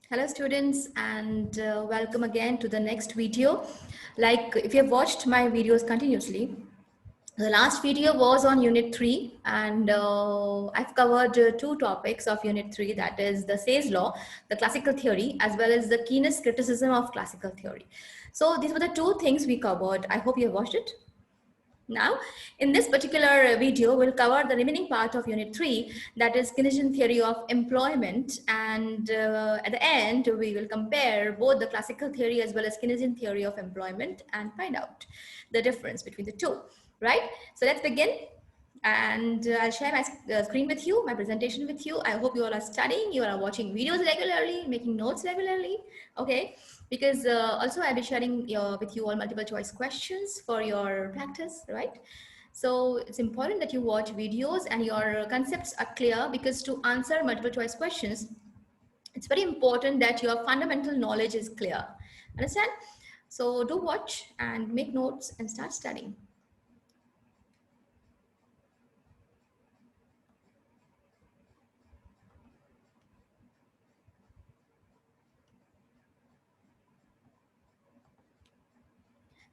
Hello students, and welcome again to the next video. Like if you have watched my videos continuously, the last video was on unit 3 and I've covered two topics of unit 3, that is the Say's law, the classical theory, as well as the Keynes criticism of classical theory. So these were the two things we covered. I hope you have watched it. Now, in this particular video, we'll cover the remaining part of Unit 3, that is Keynesian theory of employment. And at the end, we will compare both the classical theory as well as Keynesian theory of employment and find out the difference between the two, right? So let's begin. And I'll share my screen with you, my presentation with you. I hope you all are studying, you are watching videos regularly, making notes regularly, okay? Because also I'll be sharing with you all multiple choice questions for your practice, right? So it's important that you watch videos and your concepts are clear, because to answer multiple choice questions, it's very important that your fundamental knowledge is clear. Understand? So do watch and make notes and start studying.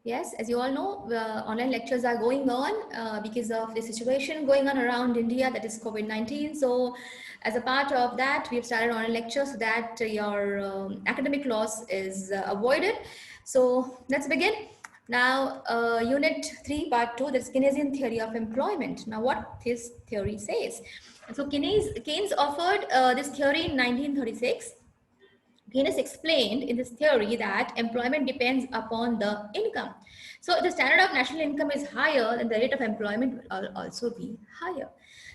Yes, as you all know, online lectures are going on because of the situation going on around India, that is COVID-19. So as a part of that, we've started online lectures so that your academic loss is avoided. So let's begin. Now, Unit 3, Part 2, that's Keynesian theory of employment. Now, what this theory says. So Keynes offered this theory in 1936. Keynes explained in this theory that employment depends upon the income. So the standard of national income is higher, then the rate of employment will also be higher.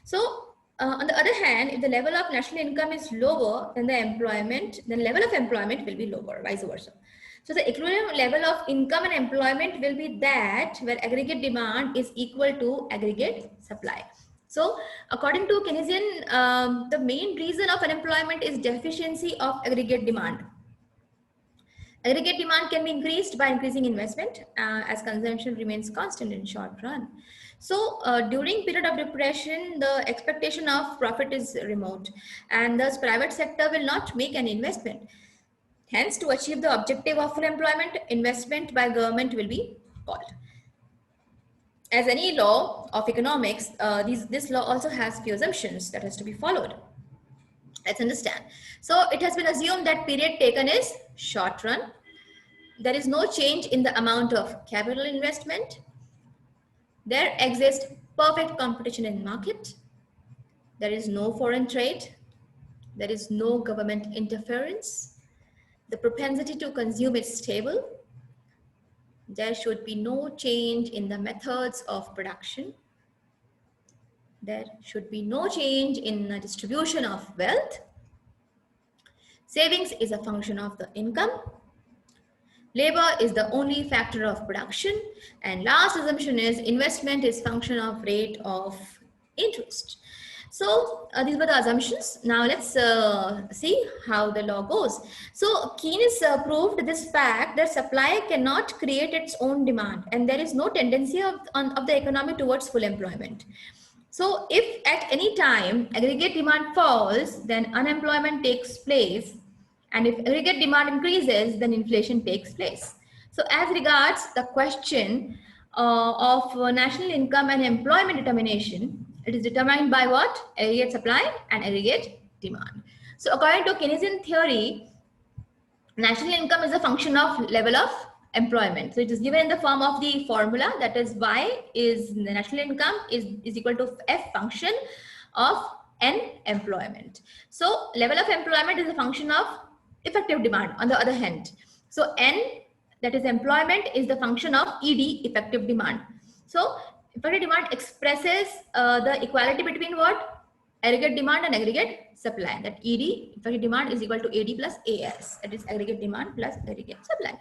So on the other hand, if the level of national income is lower, then the level of employment will be lower, vice versa. So the equilibrium level of income and employment will be that where aggregate demand is equal to aggregate supply. So according to Keynesian, the main reason of unemployment is deficiency of aggregate demand. Aggregate demand can be increased by increasing investment as consumption remains constant in short run. So during period of depression, the expectation of profit is remote, and thus private sector will not make an investment. Hence, to achieve the objective of full employment, investment by government will be called. As any law of economics, this law also has few assumptions that has to be followed. Let's understand. So it has been assumed that period taken is short run. There is no change in the amount of capital investment. There exists perfect competition in market. There is no foreign trade. There is no government interference. The propensity to consume is stable. There should be no change in the methods of production. There should be no change in the distribution of wealth. Savings is a function of the income. Labor is the only factor of production. And last assumption is investment is function of rate of interest. So these were the assumptions. Now let's see how the law goes. So Keynes proved this fact that supply cannot create its own demand, and there is no tendency of the economy towards full employment. So if at any time aggregate demand falls, then unemployment takes place. And if aggregate demand increases, then inflation takes place. So as regards the question of national income and employment determination, it is determined by what? Aggregate supply and aggregate demand. So according to Keynesian theory, national income is a function of level of employment. So it is given in the form of the formula, that is Y is the national income is equal to F function of N employment. So level of employment is a function of effective demand on the other hand. So N, that is employment, is the function of ED, effective demand. So effective demand expresses the equality between what? Aggregate demand and aggregate supply. That ED, effective demand, is equal to AD plus AS. That is aggregate demand plus aggregate supply.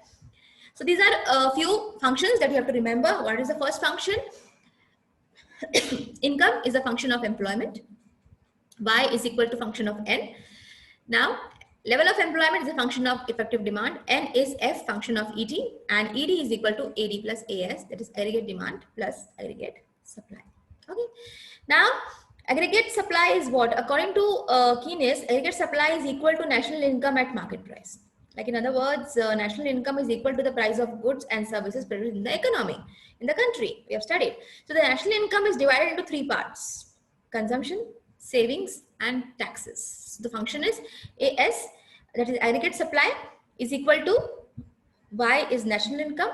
So these are a few functions that you have to remember. What is the first function? Income is a function of employment. Y is equal to function of N. Now, level of employment is a function of effective demand. N is F function of ED, and ED is equal to AD plus AS. That is aggregate demand plus aggregate supply. Okay. Now, Aggregate supply is what? According to Keynes, aggregate supply is equal to national income at market price. Like in other words, national income is equal to the price of goods and services produced in the economy, in the country. We have studied. So the national income is divided into three parts: consumption, savings, and taxes. So the function is AS, that is aggregate supply, is equal to Y is national income,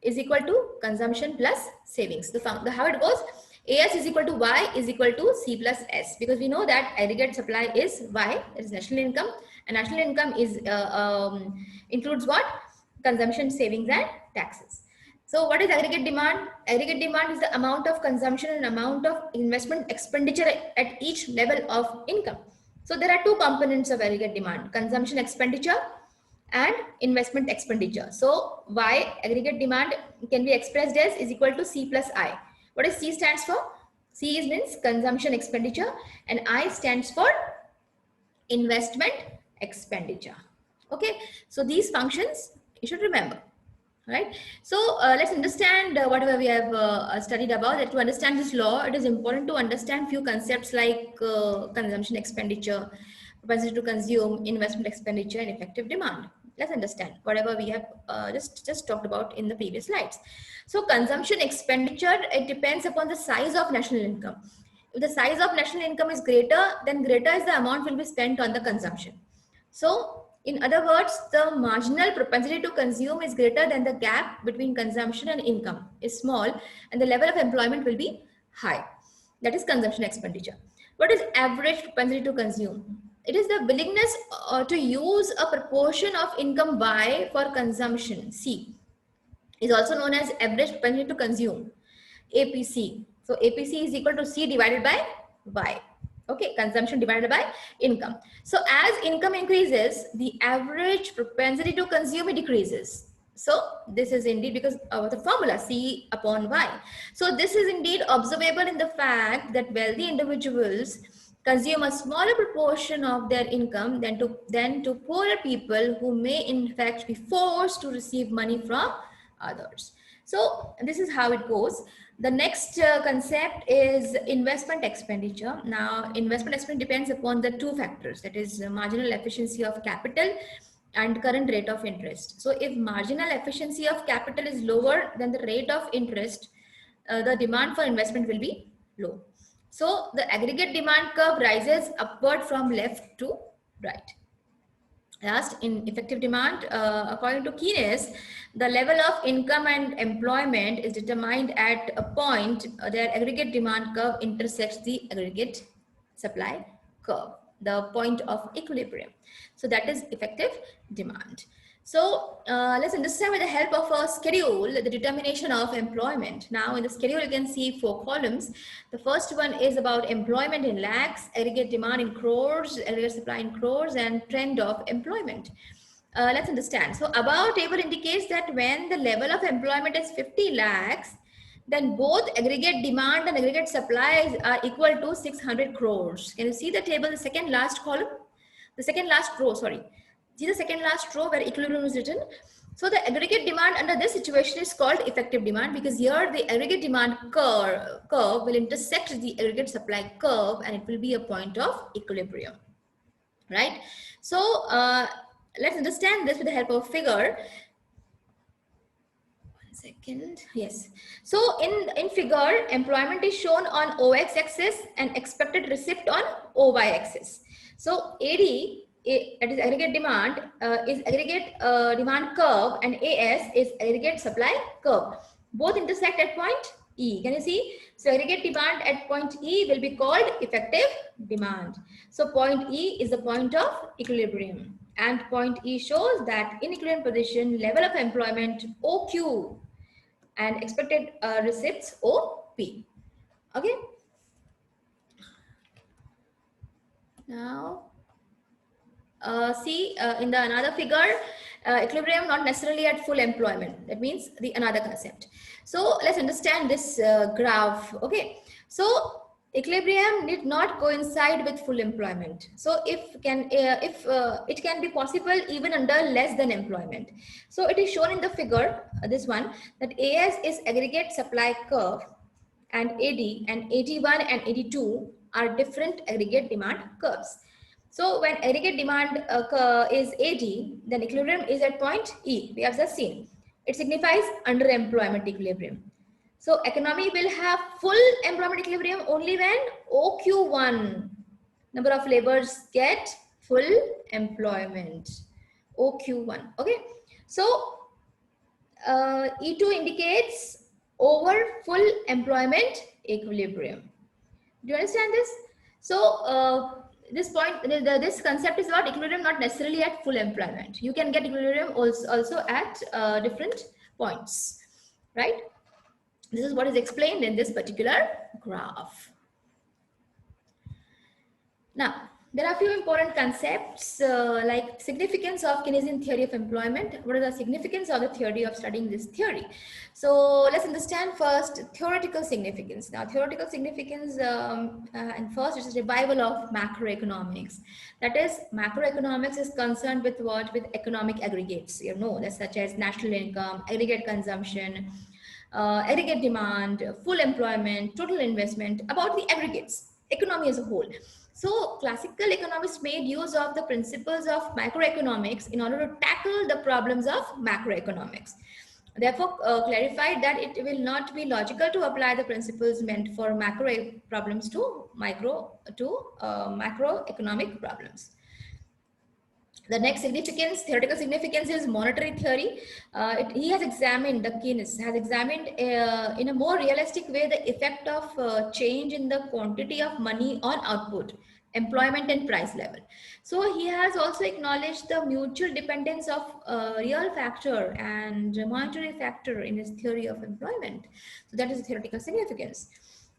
is equal to consumption plus savings. The how it goes, AS is equal to Y is equal to C plus S, because we know that aggregate supply is Y, that is national income, and national income is includes what? Consumption, savings, and taxes. So what is aggregate demand? Aggregate demand is the amount of consumption and amount of investment expenditure at each level of income. So there are two components of aggregate demand: consumption expenditure and investment expenditure. So Y, aggregate demand, can be expressed as is equal to C plus I. What does C stands for? C means consumption expenditure and I stands for investment expenditure. Okay, so these functions you should remember, right? So let's understand whatever we have studied about. That to understand this law, it is important to understand few concepts like consumption expenditure, propensity to consume, investment expenditure, and effective demand. Let's understand whatever we have just talked about in the previous slides. So consumption expenditure, it depends upon the size of national income. If the size of national income is greater, then greater is the amount will be spent on the consumption. So in other words, the marginal propensity to consume is greater than the gap between consumption and income is small, and the level of employment will be high. That is consumption expenditure. What is average propensity to consume? It is the willingness to use a proportion of income Y for consumption. C is also known as average propensity to consume, APC. So APC is equal to C divided by Y. Okay, consumption divided by income. So as income increases, the average propensity to consume it decreases. So this is indeed because of the formula C upon Y. So this is indeed observable in the fact that wealthy individuals consume a smaller proportion of their income than to poorer people who may in fact be forced to receive money from others. So this is how it goes. The next concept is investment expenditure. Now, investment expenditure depends upon the two factors, that is marginal efficiency of capital and current rate of interest. So if marginal efficiency of capital is lower than the rate of interest, the demand for investment will be low. So the aggregate demand curve rises upward from left to right. Last, in effective demand, according to Keynes, the level of income and employment is determined at a point their aggregate demand curve intersects the aggregate supply curve, the point of equilibrium. So that is effective demand. So let's understand with the help of a schedule the determination of employment. Now in the schedule you can see 4 columns. The first one is about employment in lakhs, aggregate demand in crores, aggregate supply in crores, and trend of employment. Let's understand. So above table indicates that when the level of employment is 50 lakhs, then both aggregate demand and aggregate supplies are equal to 600 crores. Can you see the table, the second last column? The second last row, sorry. See the second last row where equilibrium is written. So the aggregate demand under this situation is called effective demand, because here the aggregate demand curve will intersect the aggregate supply curve and it will be a point of equilibrium, right? So let's understand this with the help of a figure. Second, yes. So in figure, employment is shown on OX axis and expected receipt on OY axis. So AD, that is aggregate demand, is aggregate demand curve, and AS is aggregate supply curve. Both intersect at point E. Can you see? So aggregate demand at point E will be called effective demand. So point E is the point of equilibrium. And point E shows that in equilibrium position, level of employment OQ and expected receipts OP. Okay. Now, see in the another figure, equilibrium not necessarily at full employment. That means the another concept. So let's understand this graph. Okay. So equilibrium need not coincide with full employment. So it can be possible even under less than employment. So it is shown in the figure, this one, that AS is aggregate supply curve, and AD and AD1 and AD2 are different aggregate demand curves. So when aggregate demand is AD, then equilibrium is at point E. We have just seen. It signifies underemployment equilibrium. So economy will have full employment equilibrium only when OQ1, number of laborers, get full employment. OQ1. Okay. So E2 indicates over full employment equilibrium. Do you understand this? So this point, this concept is about equilibrium, not necessarily at full employment. You can get equilibrium also at different points, right? This is what is explained in this particular graph. Now, there are a few important concepts like significance of Keynesian theory of employment. What is the significance of the theory of studying this theory? So let's understand first theoretical significance. Now, theoretical significance and first is revival of macroeconomics. That is, macroeconomics is concerned with what? With economic aggregates, you know, that's such as national income, aggregate consumption, aggregate demand, full employment, total investment, about the aggregates, economy as a whole. So classical economists made use of the principles of microeconomics in order to tackle the problems of macroeconomics. Therefore, clarified that it will not be logical to apply the principles meant for macro problems to macroeconomic problems. The next significance, theoretical significance, is monetary theory. He has examined, the Keynes has examined in a more realistic way the effect of change in the quantity of money on output, employment and price level. So he has also acknowledged the mutual dependence of real factor and monetary factor in his theory of employment. So that is theoretical significance.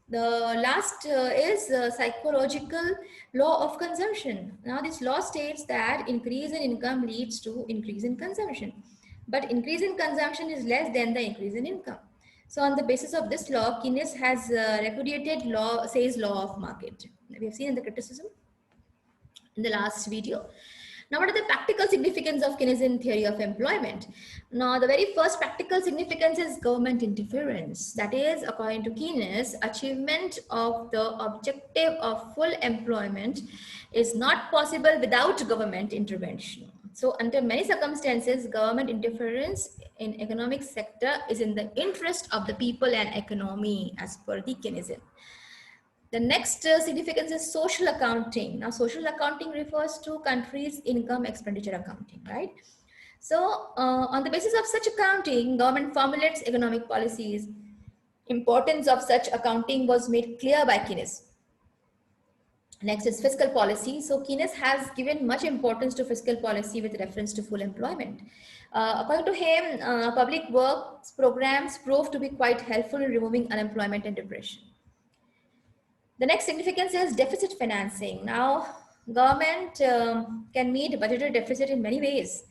The last is psychological law of consumption. Now this law states that increase in income leads to increase in consumption, but increase in consumption is less than the increase in income. So on the basis of this law, Keynes has repudiated Say's law of market. We have seen in the criticism in the last video. Now, what are the practical significance of Keynesian theory of employment? Now, the very first practical significance is government interference. That is, according to Keynes, achievement of the objective of full employment is not possible without government intervention. So, under many circumstances, government interference in economic sector is in the interest of the people and economy, as per the Keynesian. The next significance is social accounting. Now, social accounting refers to countries' income expenditure accounting, right? So, on the basis of such accounting, government formulates economic policies. Importance of such accounting was made clear by Keynes. Next is fiscal policy. So, Keynes has given much importance to fiscal policy with reference to full employment. According to him, public works programs proved to be quite helpful in removing unemployment and depression. The next significance is deficit financing. Now, government can meet budgetary deficit in many ways.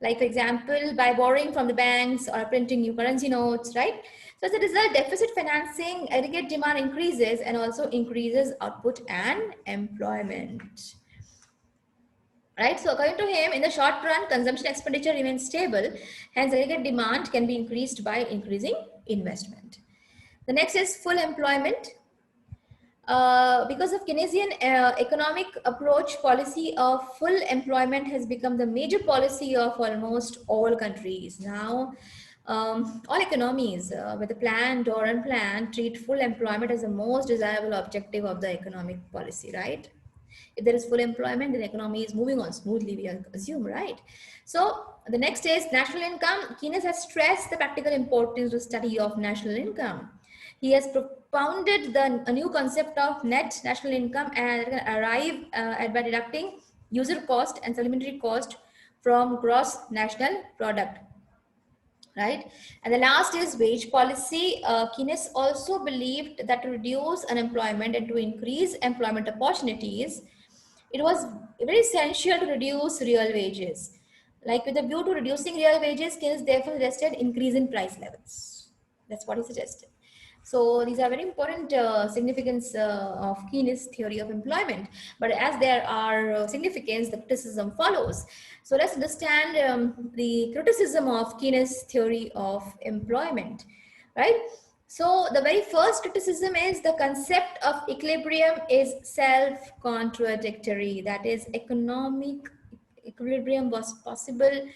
Like, for example, by borrowing from the banks or printing new currency notes, right? So as a result, deficit financing, aggregate demand increases and also increases output and employment. Right? So according to him, in the short run, consumption expenditure remains stable. Hence, aggregate demand can be increased by increasing investment. The next is full employment. Because of Keynesian economic approach, policy of full employment has become the major policy of almost all countries. Now, all economies, whether planned or unplanned, treat full employment as the most desirable objective of the economic policy, right? If there is full employment, then the economy is moving on smoothly, we assume, right? So the next is national income. Keynes has stressed the practical importance of study of national income. He has propounded a new concept of net national income and arrive by deducting user cost and supplementary cost from gross national product. Right? And the last is wage policy. Keynes also believed that to reduce unemployment and to increase employment opportunities, it was very essential to reduce real wages. Like, with a view to reducing real wages, Keynes therefore suggested increase in price levels. That's what he suggested. So these are very important significance of Keynes' theory of employment. But as there are significance, the criticism follows. So let's understand the criticism of Keynes' theory of employment, right? So the very first criticism is the concept of equilibrium is self-contradictory. That is, economic equilibrium was possible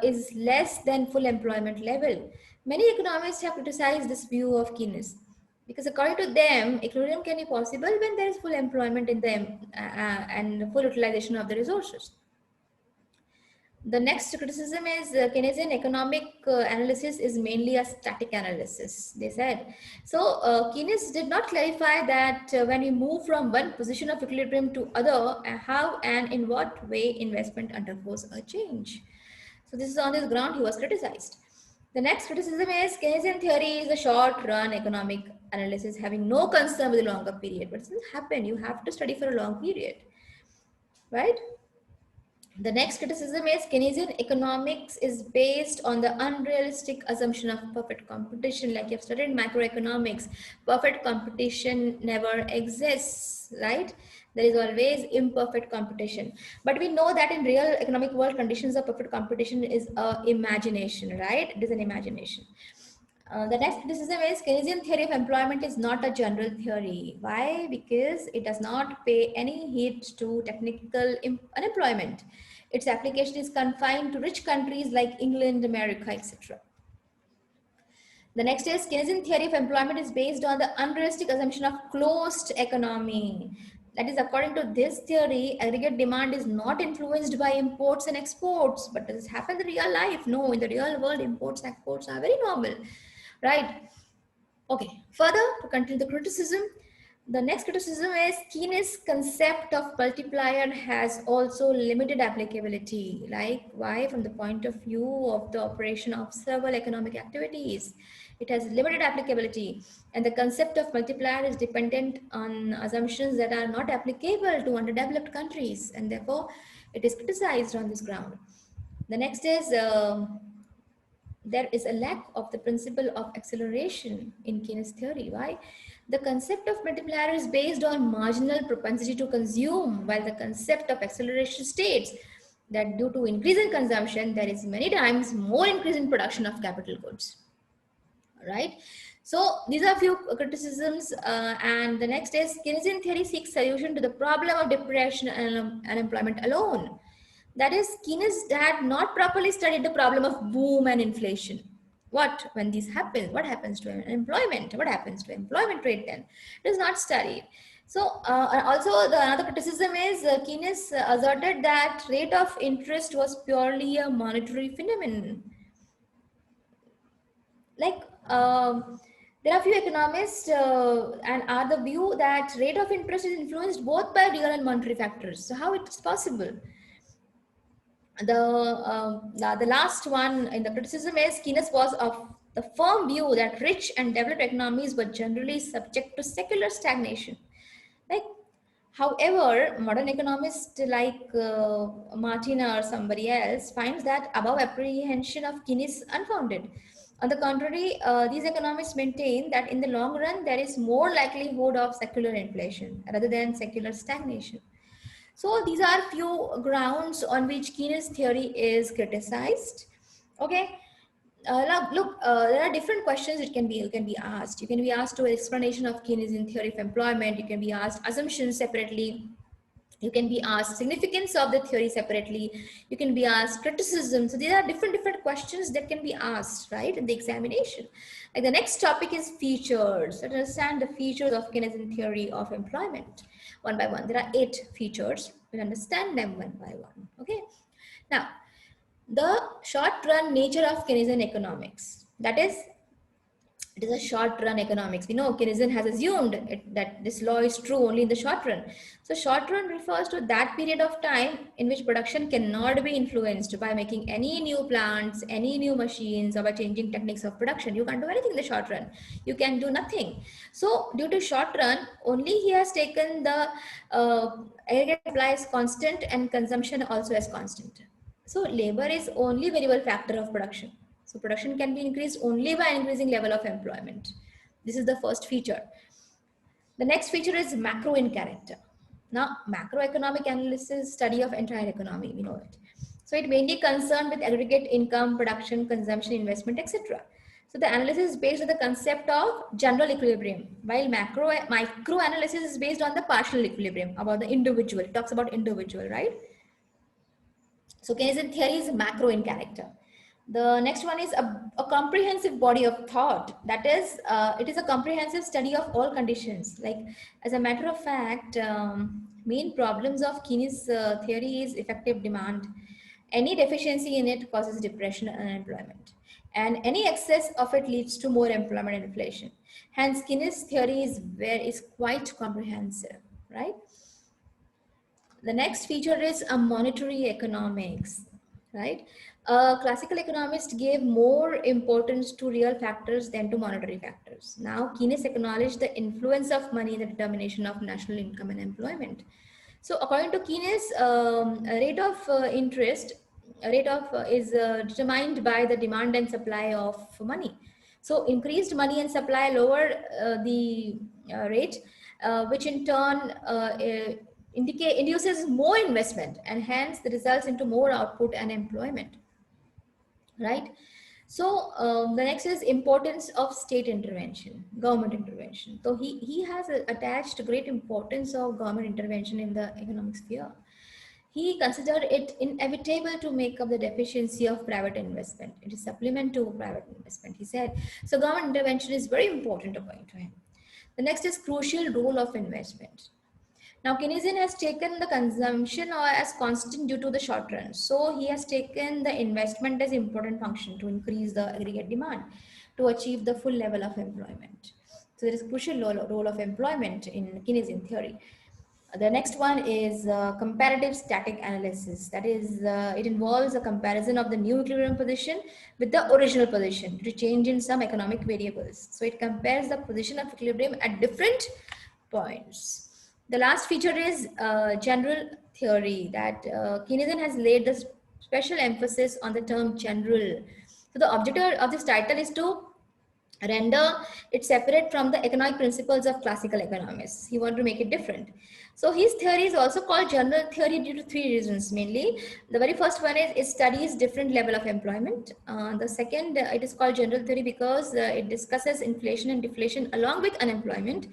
is less than full employment level. Many economists have criticized this view of Keynes because according to them, equilibrium can be possible when there is full employment in them and full utilization of the resources. The next criticism is Keynesian economic analysis is mainly a static analysis, they said. So Keynes did not clarify that when we move from one position of equilibrium to other, how and in what way investment undergoes a change. So this is on this ground he was criticized. The next criticism is Keynesian theory is a short-run economic analysis having no concern with a longer period. But it doesn't happen. You have to study for a long period, right? The next criticism is Keynesian economics is based on the unrealistic assumption of perfect competition. Like you've studied macroeconomics, perfect competition never exists, right? There is always imperfect competition. But we know that in real economic world, conditions of perfect competition is a imagination, right? It is an imagination. The next criticism is Keynesian theory of employment is not a general theory. Why? Because it does not pay any heed to technical unemployment. Its application is confined to rich countries like England, America, etc. The next is Keynesian theory of employment is based on the unrealistic assumption of closed economy. That is, according to this theory, aggregate demand is not influenced by imports and exports. But does this happen in the real life? No, in the real world, imports and exports are very normal, right? Okay, further to continue the criticism, the next criticism is Keynes' concept of multiplier has also limited applicability. Like why? From the point of view of the operation of several economic activities, it has limited applicability, and the concept of multiplier is dependent on assumptions that are not applicable to underdeveloped countries, and therefore it is criticized on this ground. The next is there is a lack of the principle of acceleration in Keynes theory. Why? The concept of multiplier is based on marginal propensity to consume, while the concept of acceleration states that due to increase in consumption, there is many times more increase in production of capital goods. Right? So these are a few criticisms, and the next is Keynesian theory seeks solution to the problem of depression and unemployment alone. That is, Keynes had not properly studied the problem of boom and inflation. What, when these happen, what happens to employment? What happens to employment rate then? It is not studied. So also the another criticism is Keynes asserted that rate of interest was purely a monetary phenomenon. Like there are few economists and are the view that rate of interest is influenced both by real and monetary factors. So how it is possible? The last one in the criticism is Keynes was of the firm view that rich and developed economies were generally subject to secular stagnation. Like, however, modern economists like Martina or somebody else finds that above apprehension of Keynes unfounded. On the contrary, these economists maintain that in the long run, there is more likelihood of secular inflation rather than secular stagnation. So these are few grounds on which Keynes theory is criticized. Okay. There are different questions you can be asked. You can be asked to an explanation of Keynesian theory of employment. You can be asked assumptions separately. You can be asked significance of the theory separately. You can be asked criticism. So there are different questions that can be asked, right, in the examination. Like the next topic is features. Let's understand the features of Keynesian theory of employment one by one. There are 8 features. We'll understand them one by one. Okay. Now, the short-run nature of Keynesian economics. That is, it is a short-run economics. We know Keynesian has assumed that this law is true only in the short run. So short-run refers to that period of time in which production cannot be influenced by making any new plants, any new machines, or by changing techniques of production. You can't do anything in the short run. You can do nothing. So due to short run, only he has taken the aggregate supply as constant and consumption also as constant. So labor is only variable factor of production. So production can be increased only by increasing level of employment. This is the first feature. The next feature is macro in character. Now, macroeconomic analysis, study of entire economy, we know it. So it mainly concerned with aggregate income, production, consumption, investment, etc. So the analysis is based on the concept of general equilibrium, while micro analysis is based on the partial equilibrium, about the individual. It talks about individual, right? So Keynesian theory is macro in character. The next one is a comprehensive body of thought. That is, it is a comprehensive study of all conditions. Like, as a matter of fact, main problems of Keynes theory is effective demand. Any deficiency in it causes depression and unemployment, and any excess of it leads to more employment and inflation. Hence, Keynes theory is quite comprehensive, right? The next feature is a monetary economics, right? Classical economists gave more importance to real factors than to monetary factors. Now, Keynes acknowledged the influence of money in the determination of national income and employment. So, according to Keynes, a rate of interest, a rate of is determined by the demand and supply of money. So, increased money and supply lower the rate, which in turn induces more investment, and hence the results into more output and employment, right? So the next is importance of state intervention, government intervention. So he has attached great importance of government intervention in the economic sphere. He considered it inevitable to make up the deficiency of private investment. It is supplement to private investment, he said. So government intervention is very important according to him. The next is crucial role of investment. Now, Keynesian has taken the consumption as constant due to the short run. So he has taken the investment as important function to increase the aggregate demand to achieve the full level of employment. So there is crucial role of employment in Keynesian theory. The next one is comparative static analysis. That is, it involves a comparison of the new equilibrium position with the original position to change in some economic variables. So it compares the position of equilibrium at different points. The last feature is general theory, that Keynesian has laid the special emphasis on the term general. So the objective of this title is to render it separate from the economic principles of classical economists. He wanted to make it different. So his theory is also called general theory due to three reasons mainly. The very first one is it studies different level of employment. The second, it is called general theory because it discusses inflation and deflation along with unemployment.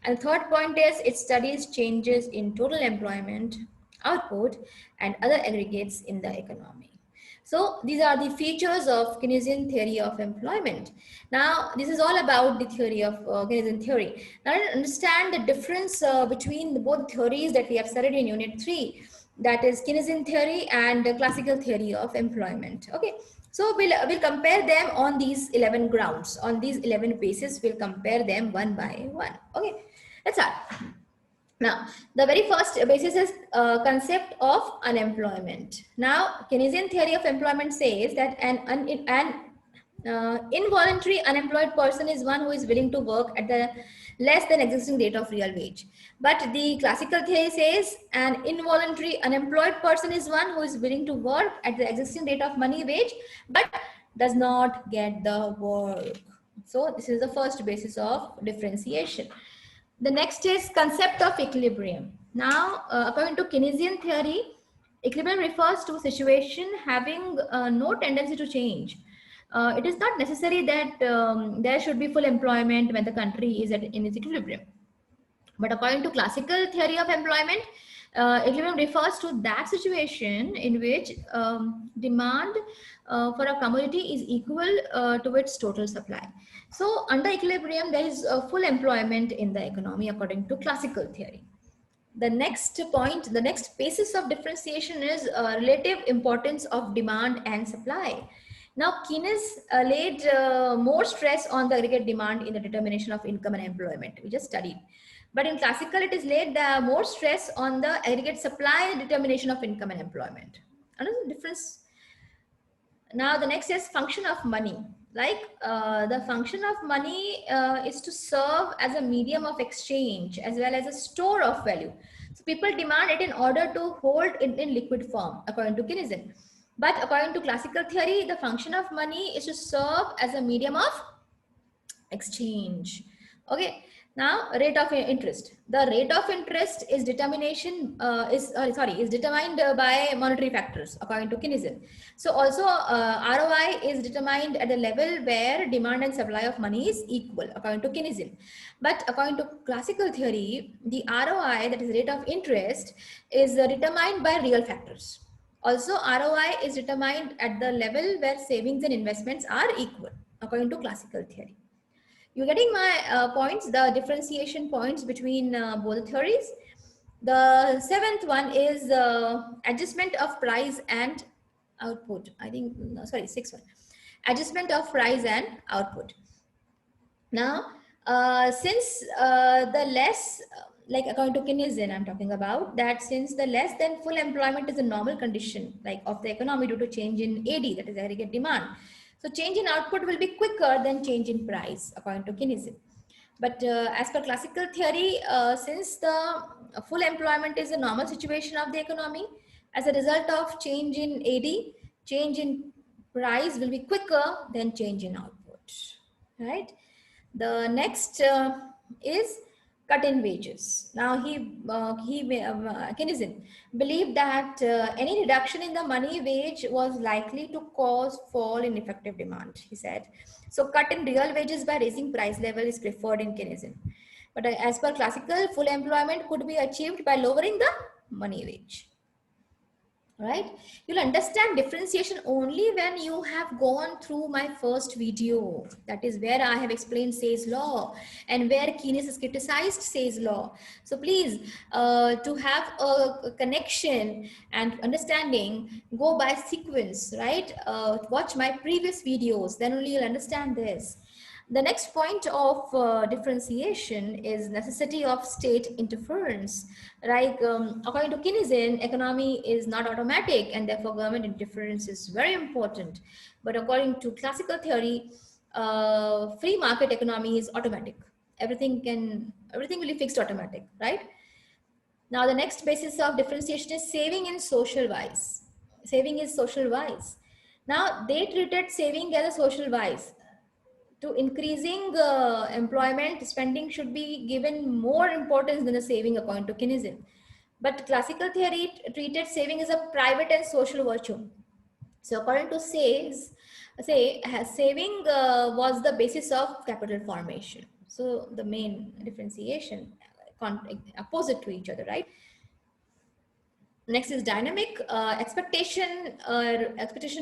And third point is it studies changes in total employment, output, and other aggregates in the economy. So these are the features of Keynesian theory of employment. Now, this is all about the theory of Keynesian theory. Now, to understand the difference between both theories that we have studied in Unit 3, that is Keynesian theory and classical theory of employment. Okay, so we'll compare them on these 11 grounds. On these 11 bases, we'll compare them one by one. Okay, let's start. Now, the very first basis is concept of unemployment. Now, Keynesian theory of employment says that an involuntary unemployed person is one who is willing to work at the less than existing rate of real wage. But the classical theory says an involuntary unemployed person is one who is willing to work at the existing rate of money wage, but does not get the work. So this is the first basis of differentiation. The next is concept of equilibrium. Now, according to Keynesian theory, equilibrium refers to a situation having no tendency to change. It is not necessary that there should be full employment when the country is in its equilibrium. But according to classical theory of employment, equilibrium refers to that situation in which demand for a commodity is equal to its total supply. So under equilibrium, there is full employment in the economy according to classical theory. The next point, the next basis of differentiation is relative importance of demand and supply. Now, Keynes laid more stress on the aggregate demand in the determination of income and employment. We just studied. But in classical, it is laid more stress on the aggregate supply and determination of income and employment. Another difference. Now, the next is function of money. Like the function of money is to serve as a medium of exchange as well as a store of value. So people demand it in order to hold it in liquid form, according to Keynesian. But according to classical theory, the function of money is to serve as a medium of exchange. Okay. Now, rate of interest. The rate of interest is is determined by monetary factors according to Keynesian. So also ROI is determined at a level where demand and supply of money is equal according to Keynesian. But according to classical theory, the ROI, that is rate of interest, is determined by real factors. Also, ROI is determined at the level where savings and investments are equal according to classical theory. You're getting my points, the differentiation points between both theories. The seventh one is adjustment of price and output. I think, no, sorry, sixth one. Adjustment of price and output. Now, since the less, like according to Keynesian, I'm talking about that since the less than full employment is a normal condition like of the economy due to change in AD, that is aggregate demand. So change in output will be quicker than change in price according to Keynesian. But as per classical theory, since the full employment is a normal situation of the economy, as a result of change in AD, change in price will be quicker than change in output, right? The next is cut in wages. Now Keynesian believed that any reduction in the money wage was likely to cause fall in effective demand. He said, so cut in real wages by raising price level is preferred in Keynesian. But as per classical, full employment could be achieved by lowering the money wage. Right, you'll understand differentiation only when you have gone through my first video. That is where I have explained Say's law and where Keynes has criticized Say's law. So please, to have a connection and understanding, go by sequence, right? Watch my previous videos, then only you'll understand this. The next point of differentiation is necessity of state interference. Like according to Keynesian, economy is not automatic and therefore government interference is very important. But according to classical theory, free market economy is automatic. Everything will be fixed automatic, right? Now the next basis of differentiation is saving in social wise. Saving is social wise. Now they treated saving as a social wise. To increasing employment, spending should be given more importance than the saving according to Keynesian. But classical theory treated saving as a private and social virtue. So according to saving was the basis of capital formation. So the main differentiation, opposite to each other, right? Next is dynamic expectation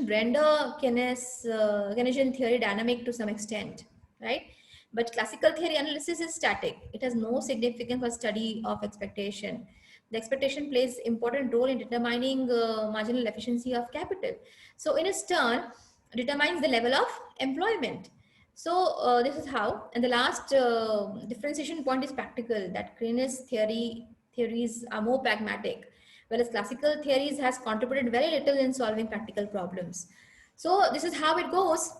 render Keynesian theory dynamic to some extent, right? But classical theory analysis is static. It has no significance for study of expectation. The expectation plays important role in determining marginal efficiency of capital. So in its turn, determines the level of employment. So this is how. And the last differentiation point is practical. That Keynes theories are more pragmatic, whereas classical theories has contributed very little in solving practical problems. So this is how it goes.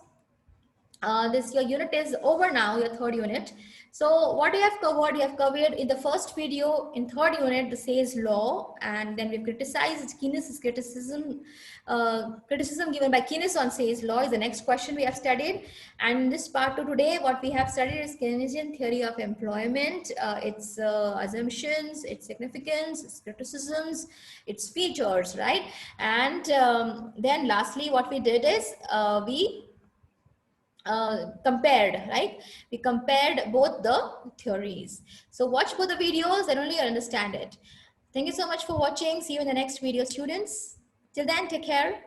Your unit is over now, your third unit. So what you have covered in the first video. In third unit, the Say's law, and then we've criticized Keynes' criticism given by Keynes on Say's law is the next question we have studied. And this part 2 today, what we have studied is Keynesian theory of employment, its assumptions, its significance, its criticisms, its features, right? And then lastly, what we did is we compared, right? We compared both the theories. So watch both the videos and only you'll understand it. Thank you so much for watching. See you in the next video, students. Till then, take care.